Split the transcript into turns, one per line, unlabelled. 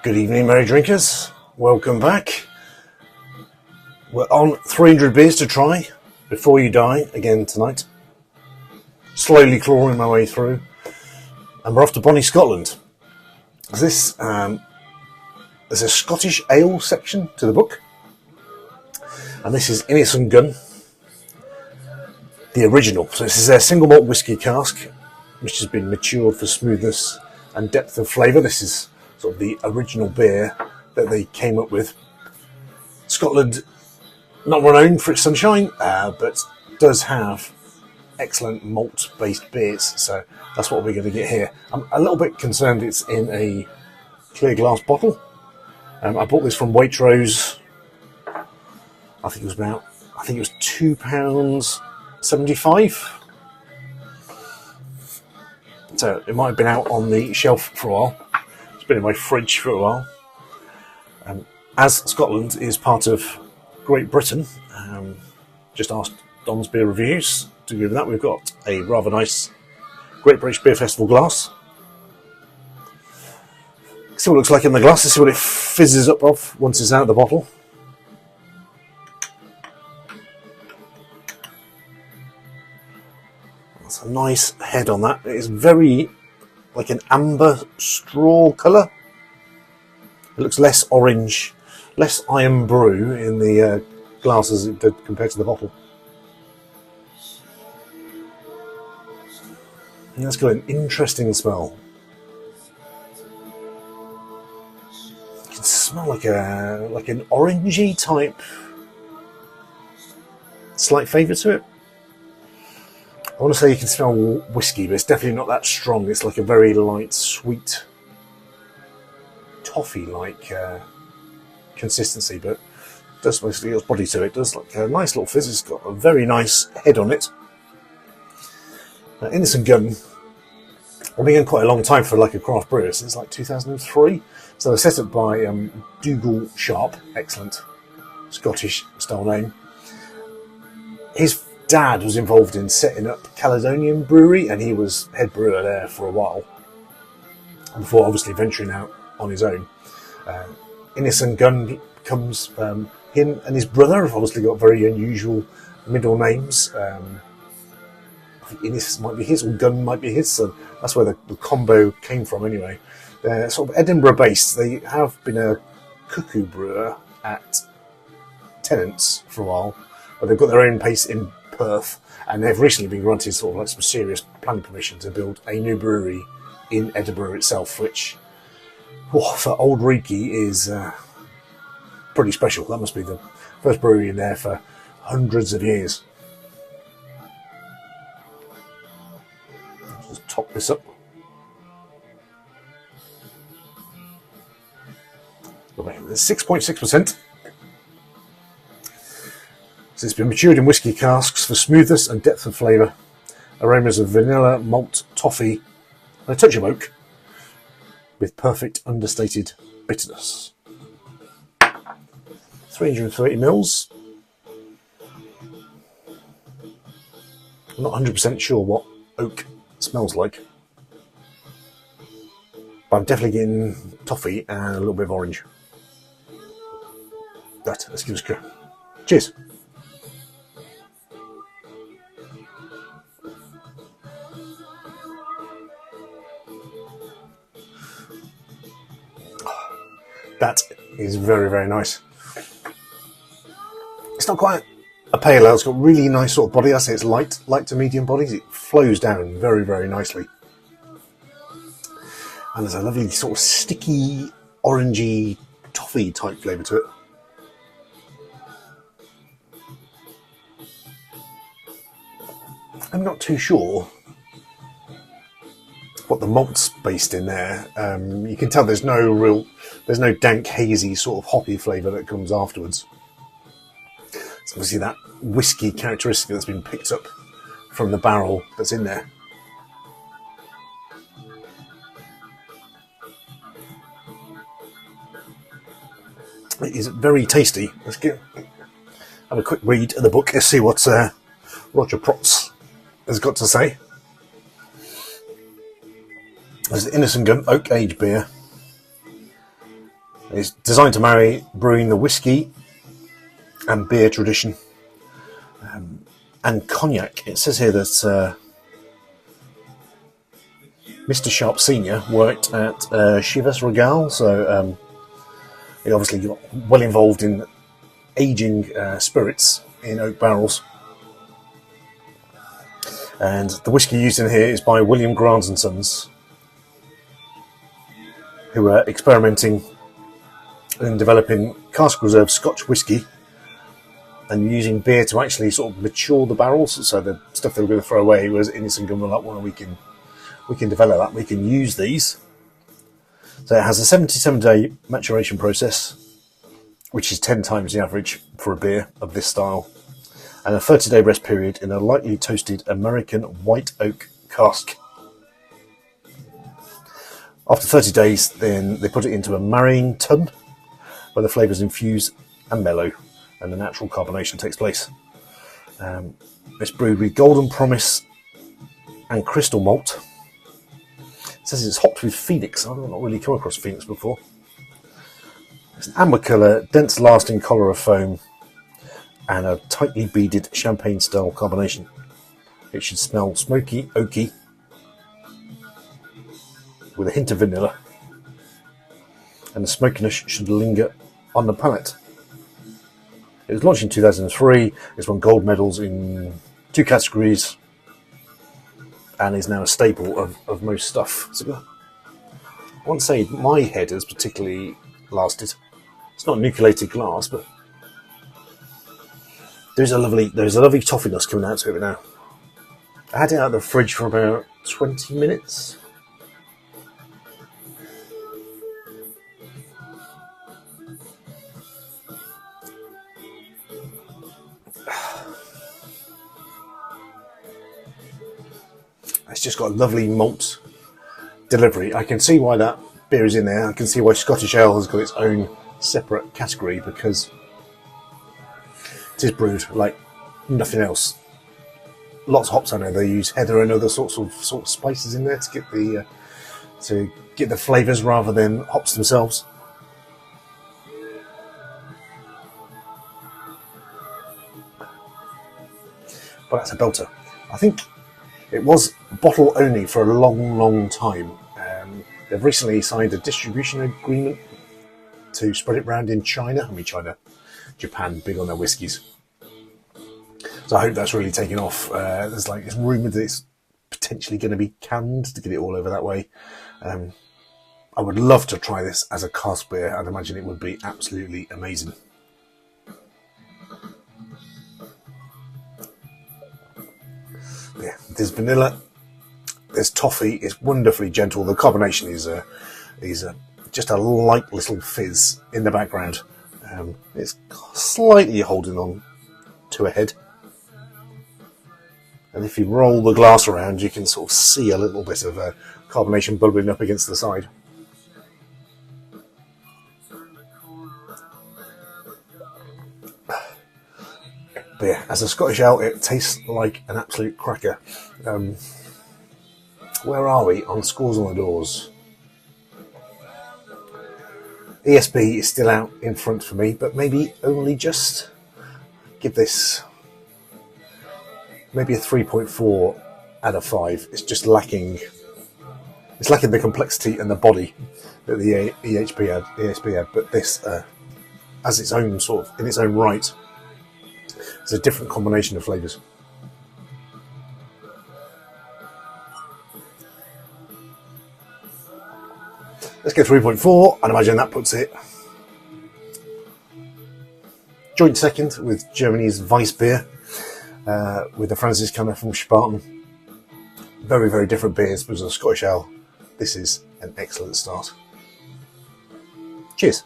Good evening, merry drinkers. Welcome back. We're on 300 beers to try before you die again tonight. Slowly clawing my way through. And we're off to Bonnie, Scotland. There's a Scottish ale section to the book. And this is Innis Gunn, the original. So this is their single malt whisky cask, which has been matured for smoothness and depth of flavour. This is sort of the original beer that they came up with. Scotland, not renowned for its sunshine, but does have excellent malt-based beers, so that's what we're going to get here. I'm a little bit concerned it's in a clear glass bottle. I bought this from Waitrose. I think it was £2.75. So it might have been out on the shelf for a while. It's been in my fridge for a while. As Scotland is part of Great Britain, just asked Don's Beer Reviews to give that. We've got a rather nice Great British Beer Festival glass. See what it looks like in the glass. Let's see what it fizzes up off once it's out of the bottle. That's a nice head on that. It is very like an amber straw colour. It looks less orange, less iron brew in the glass as it did compared to the bottle. And that's got an interesting smell. You can smell like an orangey type slight flavour to it. I want to say you can smell whiskey, but it's definitely not that strong. It's like a very light, sweet, toffee-like consistency, but it does mostly its body to it. It does like a nice little fizz. It's got a very nice head on it. Innis Gunn, I've been going quite a long time for like a craft brewer, since like 2003. So they're set up by Dougal Sharp, excellent Scottish style name. His dad was involved in setting up Caledonian Brewery, and he was head brewer there for a while, before obviously venturing out on his own. Innis Gunn comes, him and his brother have obviously got very unusual middle names. I think Innis might be his, or Gunn might be his, so that's where the combo came from anyway. They're sort of Edinburgh based. They have been a cuckoo brewer at Tennant's for a while, but they've got their own place in Perth, and they've recently been granted sort of like some serious planning permission to build a new brewery in Edinburgh itself, which for Old Reekie is pretty special. That must be the first brewery in there for hundreds of years. Let's just top this up. There's 6.6%. So it's been matured in whisky casks for smoothness and depth of flavour. Aromas of vanilla, malt, toffee, and a touch of oak, with perfect understated bitterness. 330 mils. I'm not 100% sure what oak smells like, but I'm definitely getting toffee and a little bit of orange. Let's give it a go. Cheers. That is very, very nice. It's not quite a pale ale. It's got really nice sort of body. I say it's light to medium bodies. It flows down very, very nicely. And there's a lovely sort of sticky, orangey, toffee type flavour to it. I'm not too sure what the malt's based in there. You can tell there's no dank, hazy sort of hoppy flavour that comes afterwards. It's obviously that whiskey characteristic that's been picked up from the barrel that's in there. It is very tasty. Let's have a quick read of the book and see what Roger Protz has got to say. There's the Innis Gunn Oak Age beer. It's designed to marry brewing the whiskey and beer tradition and cognac. It says here that Mr. Sharp Senior worked at Chivas Regal, so he obviously got well involved in aging spirits in oak barrels. And the whiskey used in here is by William Grant and Sons, who are experimenting in developing cask reserve Scotch whiskey and using beer to actually sort of mature the barrels. So the stuff they were going to throw away was Innis Gunn were like, well, we can develop that, we can use these. So it has a 77-day maturation process, which is 10 times the average for a beer of this style, and a 30-day rest period in a lightly toasted American white oak cask. After 30 days, then they put it into a marrying tun, where the flavours infuse and mellow, and the natural carbonation takes place. It's brewed with Golden Promise and Crystal malt. It says it's hopped with Phoenix. I've not really come across Phoenix before. It's an amber colour, dense lasting collar of foam, and a tightly beaded champagne-style carbonation. It should smell smoky, oaky, with a hint of vanilla, and the smokiness should linger on the palate. It was launched in 2003. It's won gold medals in 2 categories, and is now a staple of most stuff. So I won't say my head has particularly lasted. It's not nucleated glass, but there's a lovely toffiness coming out to it now. I had it out of the fridge for about 20 minutes. It's just got a lovely malt delivery. I can see why that beer is in there. I can see why Scottish Ale has got its own separate category, because it is brewed like nothing else. Lots of hops on there. They use heather and other sorts of spices in there to get the flavours rather than hops themselves. But that's a belter. I think it was bottle only for a long time. They've recently signed a distribution agreement to spread it around in China. I mean, Japan, big on their whiskies. So I hope that's really taken off. It's rumoured that it's potentially going to be canned to get it all over that way. I would love to try this as a cask beer. I'd imagine it would be absolutely amazing. Yeah, there's vanilla, there's toffee. It's wonderfully gentle. The carbonation is just a light little fizz in the background. It's slightly holding on to a head, and if you roll the glass around, you can sort of see a little bit of carbonation bubbling up against the side. But yeah, as a Scottish Ale, it tastes like an absolute cracker. Where are we on scores on the doors? ESB is still out in front for me, but maybe only just. Give this maybe a 3.4 out of 5. It's just lacking. It's lacking the complexity and the body that the ESB had. But this, as its own sort of in its own right, it's a different combination of flavours. Let's go 3.4. I'd imagine that puts it joint second with Germany's Weissbier, with the Franziskaner from Spaten. Very, very different beers, but as a Scottish Ale, this is an excellent start. Cheers.